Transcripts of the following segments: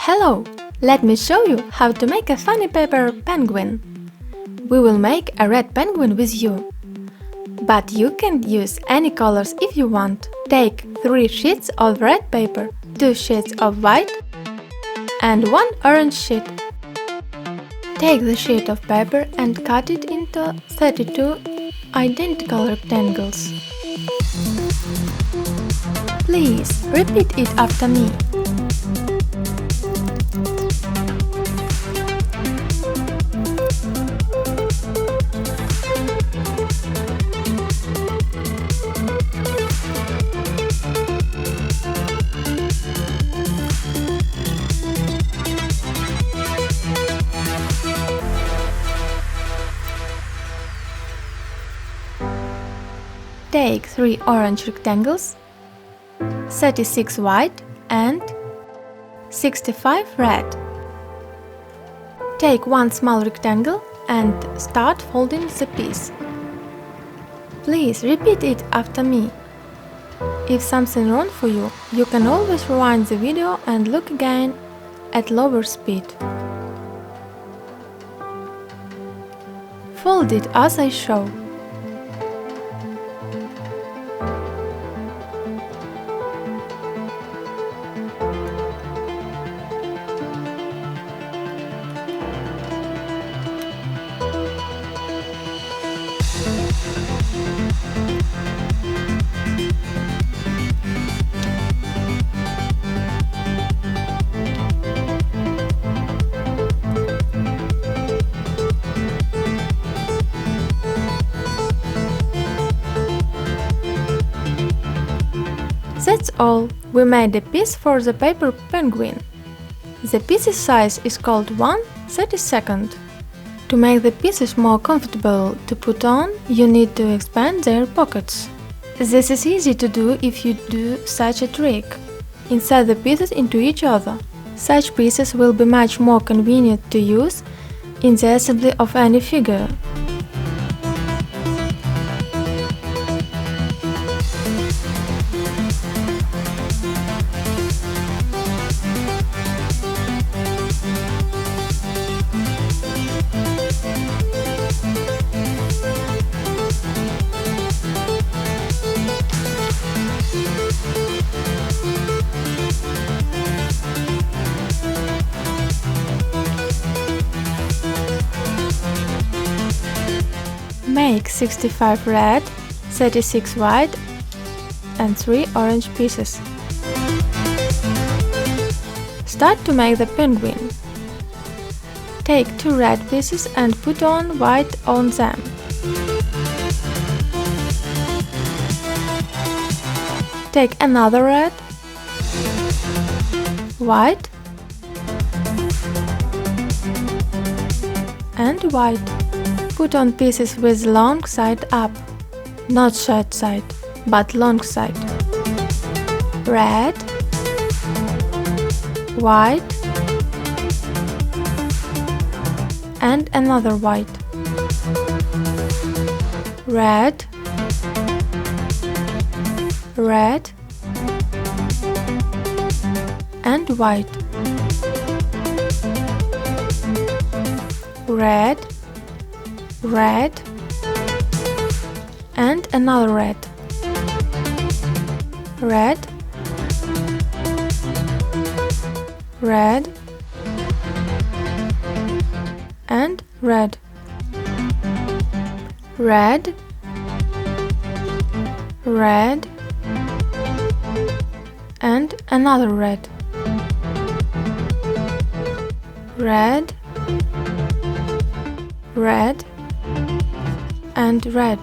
Hello! Let me show you how to make a funny paper penguin. We will make a red penguin with you. But you can use any colors if you want. Take 3 sheets of red paper, 2 sheets of white and 1 orange sheet. Take the sheet of paper and cut it into 32 identical rectangles. Please repeat it after me. Take 3 orange rectangles, 36 white and 65 red. Take 1 small rectangle and start folding the piece. Please repeat it after me. If something wrong for you, you can always rewind the video and look again at lower speed. Fold it as I show. That's all. We made a piece for the paper penguin. The piece's size is called 1/32. To make the pieces more comfortable to put on, you need to expand their pockets. This is easy to do if you do such a trick. Insert the pieces into each other. Such pieces will be much more convenient to use in the assembly of any figure. Make 65 red, 36 white and 3 orange pieces. Start to make the penguin. Take 2 red pieces and put on white on them. Take another red, white and white. Put on pieces with long side up, not short side, but long side. Red, white and another white. Red, red and white. Red, red and another red. Red, red and red. Red, red and another red. Red, red and red.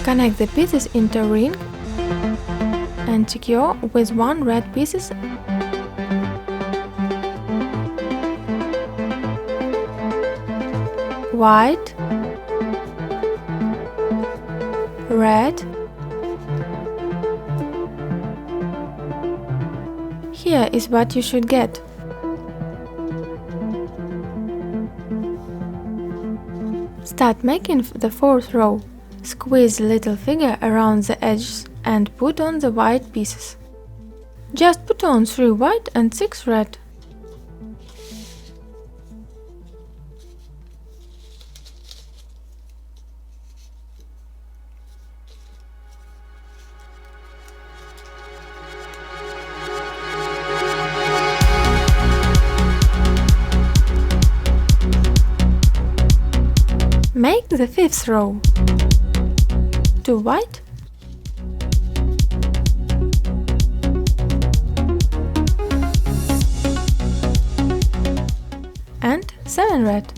Connect the pieces into a ring and secure with 1 red pieces white, red. Here is what you should get. Start making the 4th row. Squeeze the little figure around the edges and put on the white pieces. Just put on 3 white and 6 red. Make the 5th row. 2 white, and 7 red.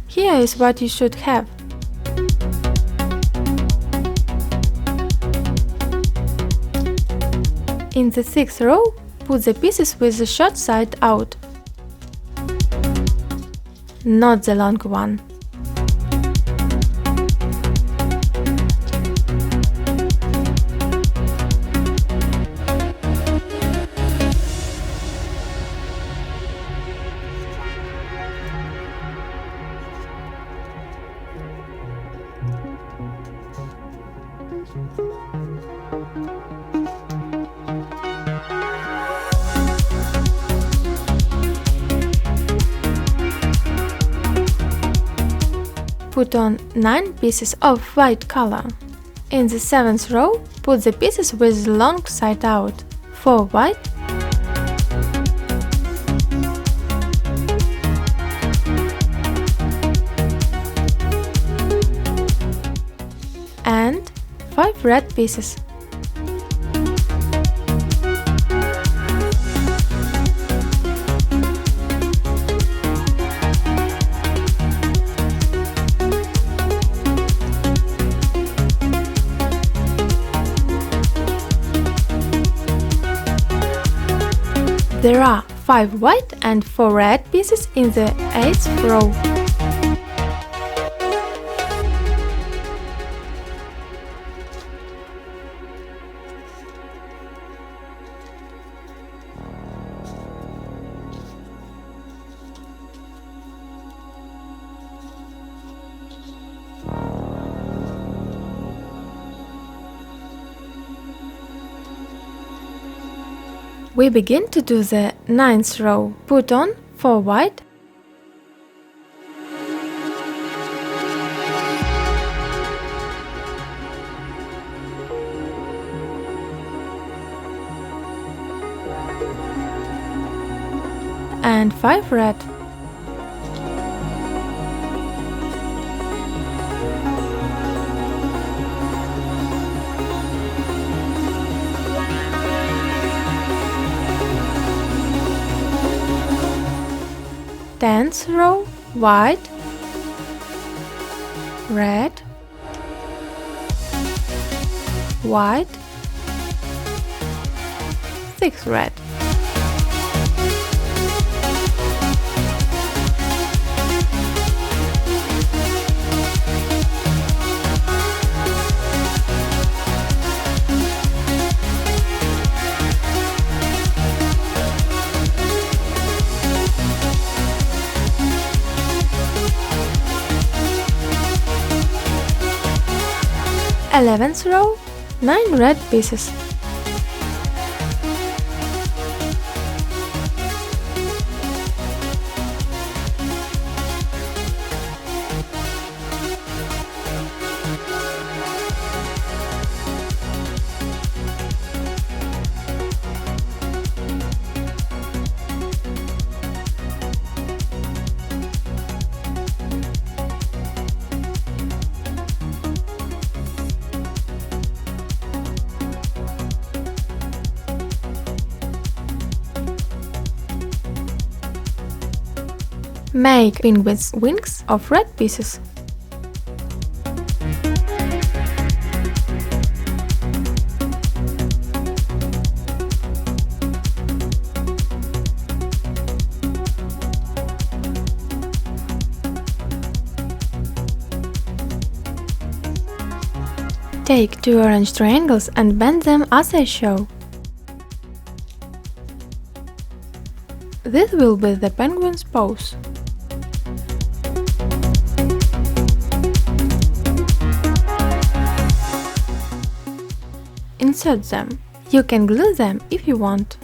Here is what you should have. In the 6th row, put the pieces with the short side out, not the long one. Put on 9 pieces of white color. In the 7th row, put the pieces with the long side out. 4 white, and 5 red pieces. There are 5 white and 4 red pieces in the 8th row. We begin to do the 9th row. Put on 4 white, and 5 red. Tenth row, white, red, white, 6 red. Eleventh row, 9 red pieces. Make penguin's wings of red pieces. Take 2 orange triangles and bend them as I show. This will be the penguin's paws. Insert them. You can glue them if you want.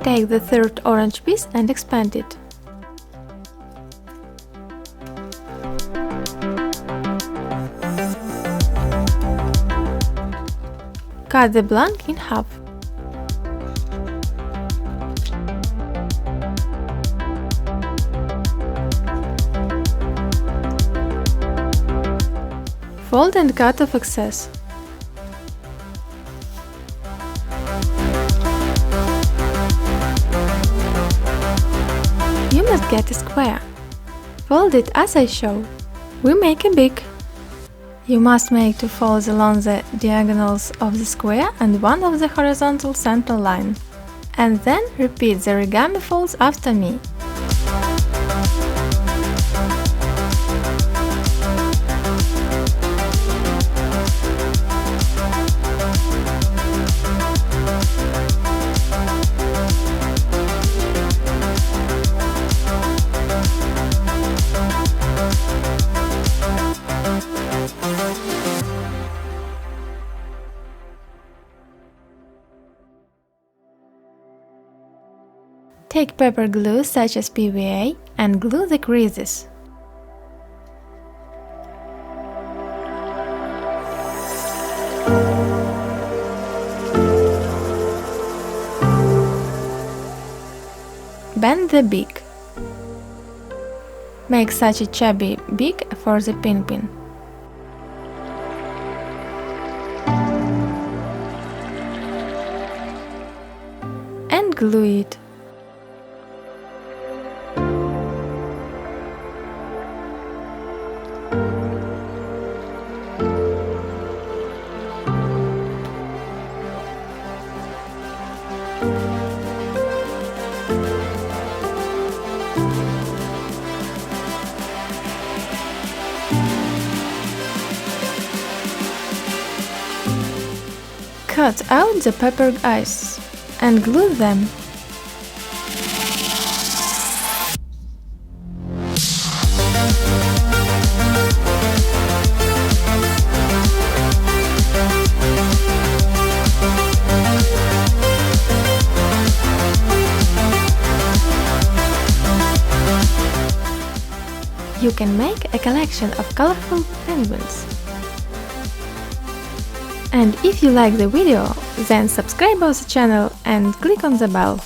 Take the third orange piece and expand it. Cut the blank in half. Fold and cut off excess. You must get a square. Fold it as I show. We make a beak. You must make 2 folds along the diagonals of the square and 1 of the horizontal center line. And then repeat the origami folds after me. Take paper glue such as PVA and glue the creases. Bend the beak. Make such a chubby beak for the penguin. And glue it. Cut out the paper eyes and glue them. You can make a collection of colorful penguins. And if you like the video, then subscribe our channel and click on the bell.